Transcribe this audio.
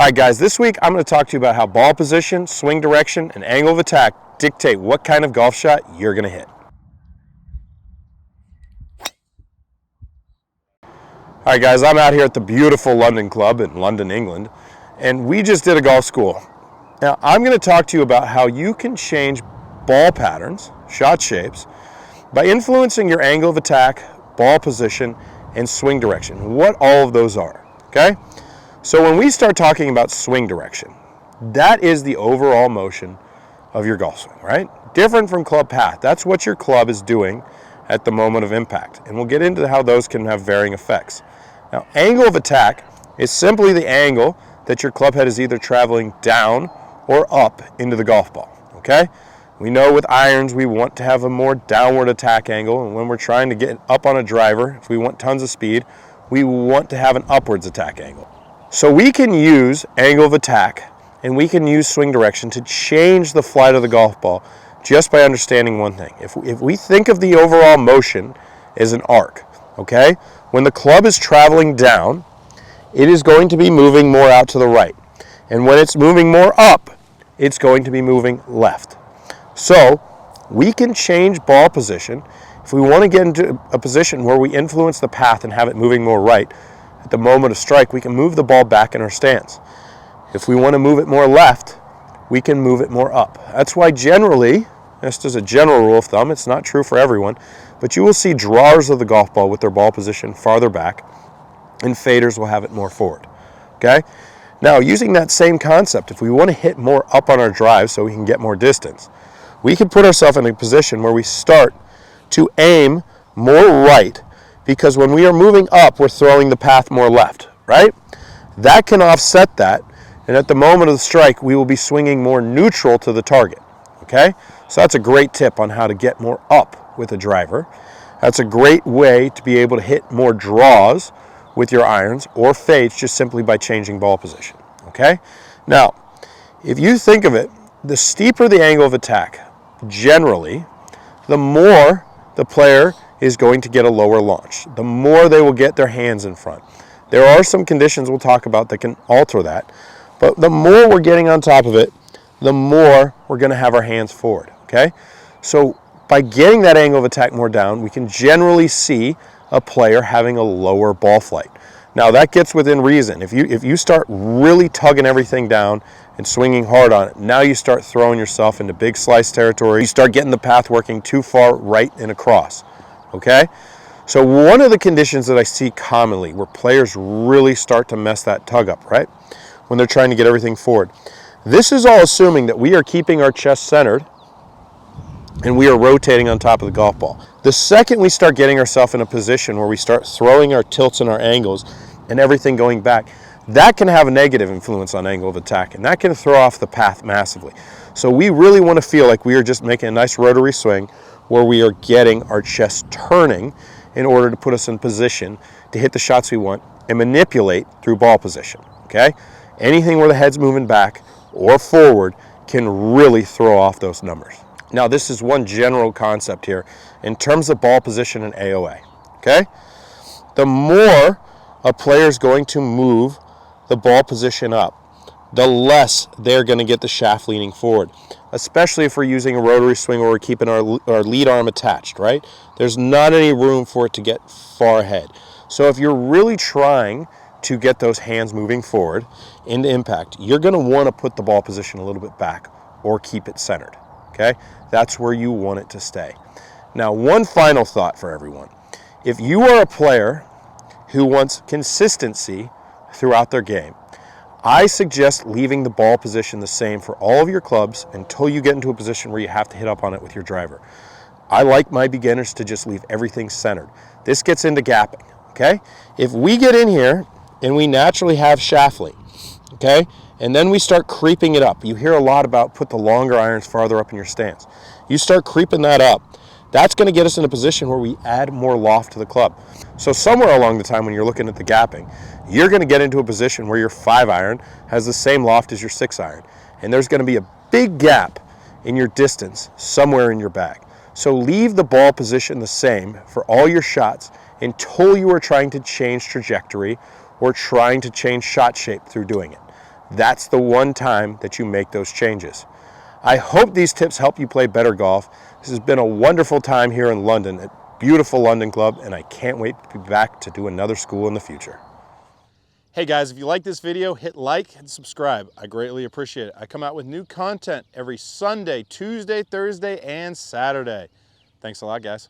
All right, guys, this week I'm going to talk to you about how ball position, swing direction, and angle of attack dictate what kind of golf shot you're going to hit. All right, guys, I'm out here at the beautiful London Club in London, England, and we just did a golf school. Now, I'm going to talk to you about how you can change ball patterns, shot shapes, by influencing your angle of attack, ball position, and swing direction, what all of those are, okay? So when we start talking about swing direction, that is the overall motion of your golf swing, right? Different from club path. That's what your club is doing at the moment of impact. And we'll get into how those can have varying effects. Now, angle of attack is simply the angle that your club head is either traveling down or up into the golf ball, okay? We know with irons we want to have a more downward attack angle, and when we're trying to get up on a driver, if we want tons of speed, we want to have an upwards attack angle. So we can use angle of attack and we can use swing direction to change the flight of the golf ball just by understanding one thing. If we think of the overall motion as an arc, okay? When the club is traveling down, it is going to be moving more out to the right. And when it's moving more up, it's going to be moving left. So we can change ball position. If we want to get into a position where we influence the path and have it moving more right, at the moment of strike, we can move the ball back in our stance. If we want to move it more left, we can move it more up. That's why generally, just as a general rule of thumb, it's not true for everyone, but you will see drawers of the golf ball with their ball position farther back, and faders will have it more forward, okay? Now, using that same concept, if we want to hit more up on our drive so we can get more distance, we can put ourselves in a position where we start to aim more right, because when we are moving up, we're throwing the path more left, right? That can offset that, and at the moment of the strike, we will be swinging more neutral to the target, okay? So that's a great tip on how to get more up with a driver. That's a great way to be able to hit more draws with your irons or fades just simply by changing ball position, okay? Now, if you think of it, the steeper the angle of attack, generally, the more the player is going to get a lower launch, the more they will get their hands in front. There are some conditions we'll talk about that can alter that, but the more we're getting on top of it, the more we're going to have our hands forward, okay? So by getting that angle of attack more down, we can generally see a player having a lower ball flight. Now that gets within reason. If you start really tugging everything down and swinging hard on it, now you start throwing yourself into big slice territory. You start getting the path working too far right and across, okay? So one of the conditions that I see commonly where players really start to mess that tug up, right? When they're trying to get everything forward. This is all assuming that we are keeping our chest centered and we are rotating on top of the golf ball. The second we start getting ourselves in a position where we start throwing our tilts and our angles and everything going back, that can have a negative influence on angle of attack, and that can throw off the path massively. So we really want to feel like we are just making a nice rotary swing where we are getting our chest turning in order to put us in position to hit the shots we want and manipulate through ball position, okay? Anything where the head's moving back or forward can really throw off those numbers. Now, this is one general concept here in terms of ball position and AOA, okay? The more a player is going to move the ball position up, the less they're going to get the shaft leaning forward, especially if we're using a rotary swing or we're keeping our lead arm attached, right? There's not any room for it to get far ahead. So if you're really trying to get those hands moving forward into impact, you're going to want to put the ball position a little bit back or keep it centered, okay? That's where you want it to stay. Now, one final thought for everyone. If you are a player who wants consistency throughout their game, I suggest leaving the ball position the same for all of your clubs until you get into a position where you have to hit up on it with your driver. I like my beginners to just leave everything centered. This gets into gapping, okay? If we get in here and we naturally have shaft lean, okay, and then we start creeping it up. You hear a lot about put the longer irons farther up in your stance. You start creeping that up. That's going to get us in a position where we add more loft to the club. So somewhere along the time when you're looking at the gapping, you're going to get into a position where your 5-iron has the same loft as your 6-iron. And there's going to be a big gap in your distance somewhere in your bag. So leave the ball position the same for all your shots until you are trying to change trajectory or trying to change shot shape through doing it. that's the one time that you make those changes. I hope these tips help you play better golf. This has been a wonderful time here in London at beautiful London Club, and I can't wait to be back to do another school in the future. Hey guys, if you like this video, hit like and subscribe. I greatly appreciate it. I come out with new content every Sunday, Tuesday, Thursday, and Saturday. Thanks a lot, guys.